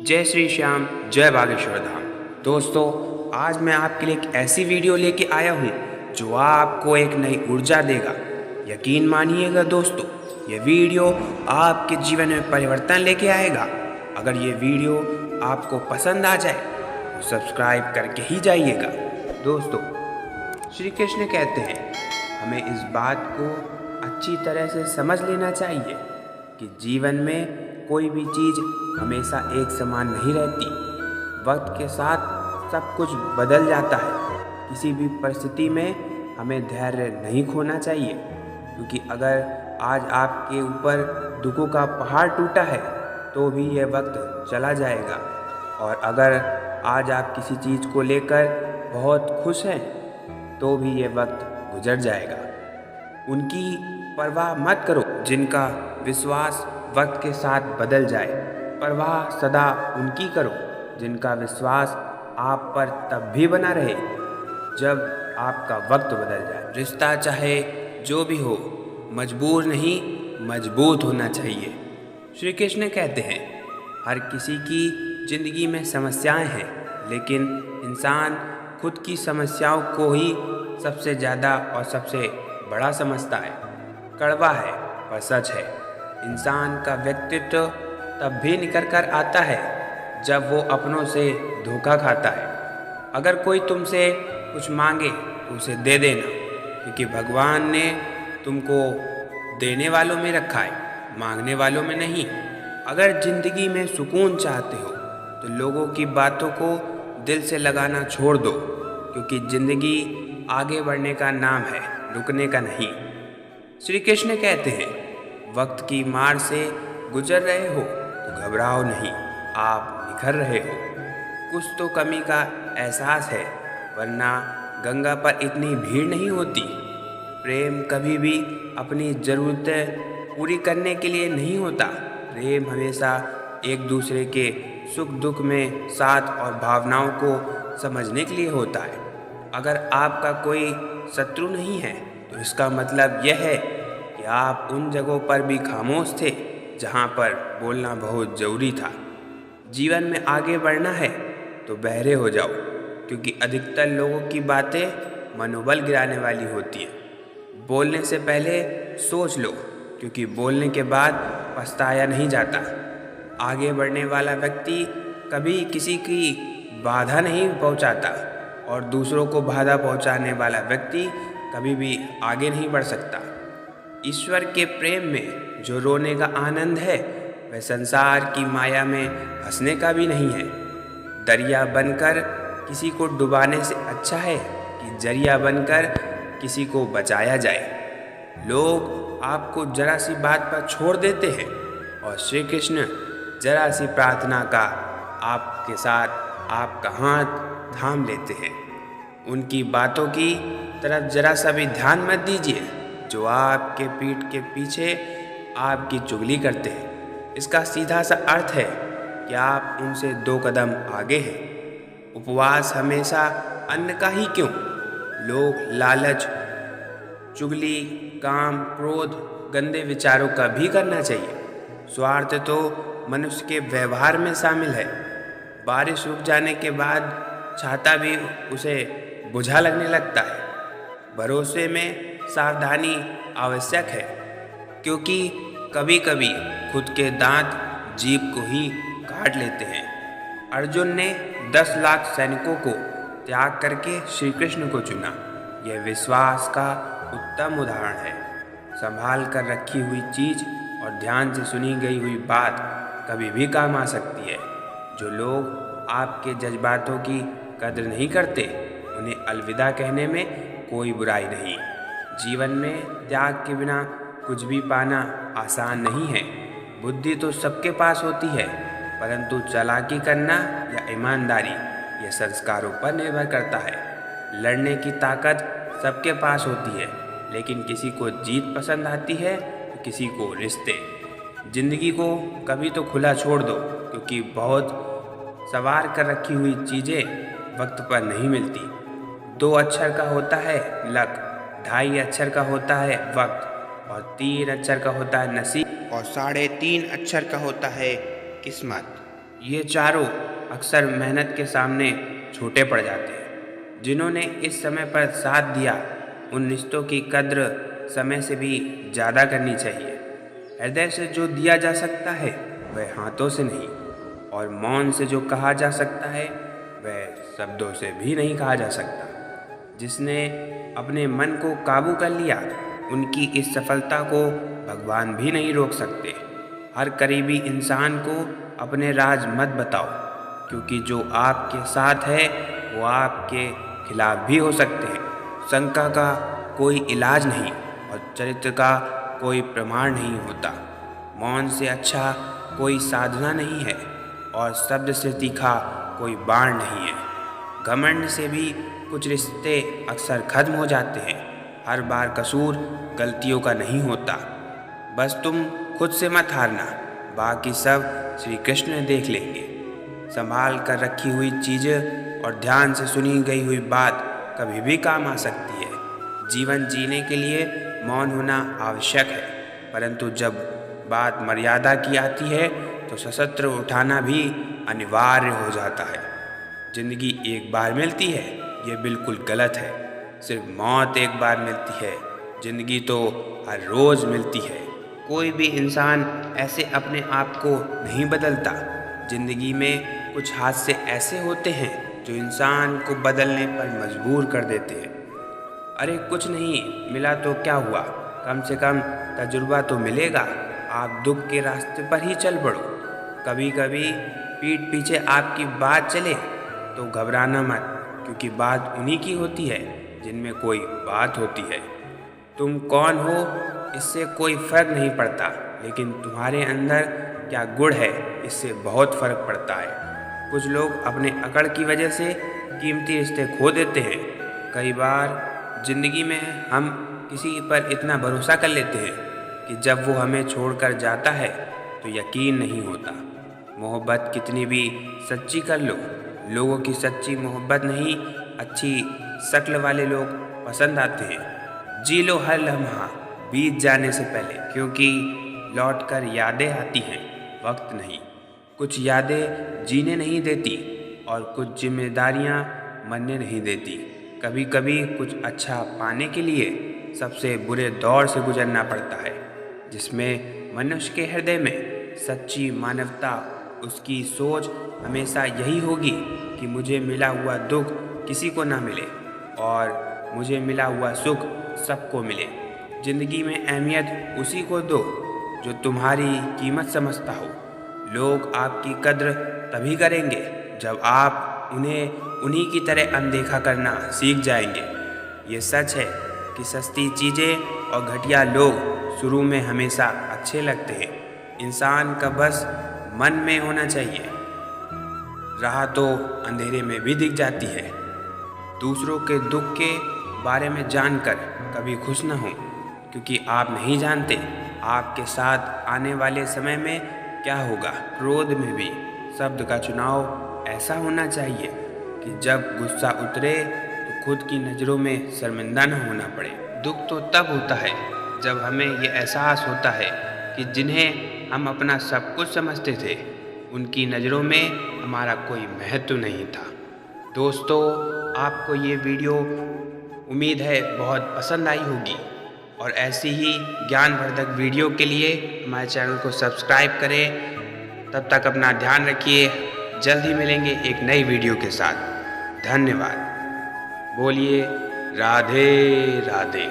जय श्री श्याम, जय बागेश्वर धाम। दोस्तों, आज मैं आपके लिए एक ऐसी वीडियो लेके आया हूँ जो आपको एक नई ऊर्जा देगा। यकीन मानिएगा दोस्तों, ये वीडियो आपके जीवन में परिवर्तन लेके आएगा। अगर ये वीडियो आपको पसंद आ जाए तो सब्सक्राइब करके ही जाइएगा। दोस्तों, श्री कृष्ण कहते हैं हमें इस बात को अच्छी तरह से समझ लेना चाहिए कि जीवन में कोई भी चीज़ हमेशा एक समान नहीं रहती। वक्त के साथ सब कुछ बदल जाता है। किसी भी परिस्थिति में हमें धैर्य नहीं खोना चाहिए, क्योंकि अगर आज आपके ऊपर दुखों का पहाड़ टूटा है तो भी यह वक्त चला जाएगा। और अगर आज आप किसी चीज़ को लेकर बहुत खुश हैं तो भी यह वक्त गुजर जाएगा। उनकी परवाह मत करो जिनका विश्वास वक्त के साथ बदल जाए। परवाह सदा उनकी करो जिनका विश्वास आप पर तब भी बना रहे जब आपका वक्त बदल जाए। रिश्ता चाहे जो भी हो, मजबूर नहीं मजबूत होना चाहिए। श्री कृष्ण कहते हैं हर किसी की जिंदगी में समस्याएं हैं, लेकिन इंसान खुद की समस्याओं को ही सबसे ज़्यादा और सबसे बड़ा समझता है। कड़वा है पर सच है, इंसान का व्यक्तित्व तब भी निखर कर आता है जब वो अपनों से धोखा खाता है। अगर कोई तुमसे कुछ मांगे तो उसे दे देना, क्योंकि भगवान ने तुमको देने वालों में रखा है, मांगने वालों में नहीं। अगर ज़िंदगी में सुकून चाहते हो तो लोगों की बातों को दिल से लगाना छोड़ दो, क्योंकि ज़िंदगी आगे बढ़ने का नाम है, रुकने का नहीं। श्री कृष्ण कहते हैं वक्त की मार से गुजर रहे हो तो घबराओ नहीं, आप निखर रहे हो। कुछ तो कमी का एहसास है, वरना गंगा पर इतनी भीड़ नहीं होती। प्रेम कभी भी अपनी ज़रूरतें पूरी करने के लिए नहीं होता। प्रेम हमेशा एक दूसरे के सुख दुख में साथ और भावनाओं को समझने के लिए होता है। अगर आपका कोई शत्रु नहीं है तो इसका मतलब यह है कि आप उन जगहों पर भी खामोश थे जहां पर बोलना बहुत ज़रूरी था। जीवन में आगे बढ़ना है तो बहरे हो जाओ, क्योंकि अधिकतर लोगों की बातें मनोबल गिराने वाली होती हैं। बोलने से पहले सोच लो, क्योंकि बोलने के बाद पछताया नहीं जाता। आगे बढ़ने वाला व्यक्ति कभी किसी की बाधा नहीं पहुंचाता, और दूसरों को बाधा पहुंचाने वाला व्यक्ति कभी भी आगे नहीं बढ़ सकता। ईश्वर के प्रेम में जो रोने का आनंद है वह संसार की माया में हंसने का भी नहीं है। दरिया बनकर किसी को डुबाने से अच्छा है कि जरिया बनकर किसी को बचाया जाए। लोग आपको जरा सी बात पर छोड़ देते हैं, और श्री कृष्ण जरा सी प्रार्थना का आपके साथ आपका हाथ थाम लेते हैं। उनकी बातों की तरफ जरा सा भी ध्यान मत दीजिए जो आपके पीठ के पीछे आपकी चुगली करते हैं। इसका सीधा सा अर्थ है कि आप उनसे 2 कदम आगे हैं। उपवास हमेशा अन्न का ही क्यों? लोग लालच, चुगली, काम, क्रोध, गंदे विचारों का भी करना चाहिए। स्वार्थ तो मनुष्य के व्यवहार में शामिल है। बारिश रुक जाने के बाद छाता भी उसे बुझा लगने लगता है। भरोसे में सावधानी आवश्यक है, क्योंकि कभी कभी खुद के दांत जीभ को ही काट लेते हैं। अर्जुन ने 10 लाख सैनिकों को त्याग करके श्री कृष्ण को चुना। यह विश्वास का उत्तम उदाहरण है। संभाल कर रखी हुई चीज़ और ध्यान से सुनी गई हुई बात कभी भी काम आ सकती है। जो लोग आपके जज्बातों की कद्र नहीं करते, उन्हें अलविदा कहने में कोई बुराई नहीं। जीवन में त्याग के बिना कुछ भी पाना आसान नहीं है। बुद्धि तो सबके पास होती है, परंतु चालाकी करना या ईमानदारी यह संस्कारों पर निर्भर करता है। लड़ने की ताकत सबके पास होती है, लेकिन किसी को जीत पसंद आती है तो किसी को रिश्ते। जिंदगी को कभी तो खुला छोड़ दो, क्योंकि बहुत सवार कर रखी हुई चीज़ें वक्त पर नहीं मिलती। 2 अक्षर का होता है लक, 2.5 अक्षर का होता है वक्त, और 3 अक्षर का होता है नसीब, और 3.5 अक्षर का होता है किस्मत। ये चारों अक्सर मेहनत के सामने छोटे पड़ जाते हैं। जिन्होंने इस समय पर साथ दिया, उन रिश्तों की कद्र समय से भी ज़्यादा करनी चाहिए। हृदय से जो दिया जा सकता है वह हाथों से नहीं, और मौन से जो कहा जा सकता है वह शब्दों से भी नहीं कहा जा सकता। जिसने अपने मन को काबू कर लिया, उनकी इस सफलता को भगवान भी नहीं रोक सकते। हर करीबी इंसान को अपने राज मत बताओ, क्योंकि जो आपके साथ है वो आपके खिलाफ भी हो सकते हैं। शंका का कोई इलाज नहीं और चरित्र का कोई प्रमाण नहीं होता। मौन से अच्छा कोई साधना नहीं है और शब्द से तीखा कोई बाण नहीं है। घमंड से भी कुछ रिश्ते अक्सर खत्म हो जाते हैं। हर बार कसूर गलतियों का नहीं होता। बस तुम खुद से मत हारना, बाकी सब श्री कृष्ण देख लेंगे। संभाल कर रखी हुई चीज़ें और ध्यान से सुनी गई हुई बात कभी भी काम आ सकती है। जीवन जीने के लिए मौन होना आवश्यक है, परंतु जब बात मर्यादा की आती है तो शस्त्र उठाना भी अनिवार्य हो जाता है। जिंदगी एक बार मिलती है, ये बिल्कुल गलत है। सिर्फ मौत एक बार मिलती है, जिंदगी तो हर रोज़ मिलती है। कोई भी इंसान ऐसे अपने आप को नहीं बदलता। जिंदगी में कुछ हादसे ऐसे होते हैं जो इंसान को बदलने पर मजबूर कर देते हैं। अरे कुछ नहीं मिला तो क्या हुआ, कम से कम तजुर्बा तो मिलेगा। आप दुख के रास्ते पर ही चल पड़ो। कभी कभी पीठ पीछे आपकी बात चले तो घबराना मत, क्योंकि बात उन्हीं की होती है जिनमें कोई बात होती है। तुम कौन हो इससे कोई फर्क नहीं पड़ता, लेकिन तुम्हारे अंदर क्या गुण है इससे बहुत फर्क पड़ता है। कुछ लोग अपने अकड़ की वजह से कीमती रिश्ते खो देते हैं। कई बार जिंदगी में हम किसी पर इतना भरोसा कर लेते हैं कि जब वो हमें छोड़कर जाता है तो यकीन नहीं होता। मोहब्बत कितनी भी सच्ची कर लो, लोगों की सच्ची मोहब्बत नहीं, अच्छी शक्ल वाले लोग पसंद आते हैं। जी लो हर लम्हा बीत जाने से पहले, क्योंकि लौटकर यादें आती हैं, वक्त नहीं। कुछ यादें जीने नहीं देती और कुछ जिम्मेदारियां मरने नहीं देती। कभी कभी कुछ अच्छा पाने के लिए सबसे बुरे दौर से गुजरना पड़ता है, जिसमें मनुष्य के हृदय में सच्ची मानवता, उसकी सोच हमेशा यही होगी कि मुझे मिला हुआ दुख किसी को ना मिले और मुझे मिला हुआ सुख सबको मिले। जिंदगी में अहमियत उसी को दो जो तुम्हारी कीमत समझता हो। लोग आपकी कद्र तभी करेंगे जब आप उन्हें उन्हीं की तरह अनदेखा करना सीख जाएंगे। ये सच है कि सस्ती चीज़ें और घटिया लोग शुरू में हमेशा अच्छे लगते हैं। इंसान का बस मन में होना चाहिए। राह तो अंधेरे में भी दिख जाती है। दूसरों के दुख के बारे में जानकर कभी खुश न हो, क्योंकि आप नहीं जानते आपके साथ आने वाले समय में क्या होगा। क्रोध में भी शब्द का चुनाव ऐसा होना चाहिए कि जब गुस्सा उतरे तो खुद की नज़रों में शर्मिंदा न होना पड़े। दुख तो तब होता है जब हमें ये एहसास होता है कि जिन्हें हम अपना सब कुछ समझते थे, उनकी नज़रों में हमारा कोई महत्व नहीं था। दोस्तों, आपको ये वीडियो उम्मीद है बहुत पसंद आई होगी, और ऐसी ही ज्ञानवर्धक वीडियो के लिए हमारे चैनल को सब्सक्राइब करें। तब तक अपना ध्यान रखिए। जल्द ही मिलेंगे एक नई वीडियो के साथ। धन्यवाद। बोलिए राधे राधे।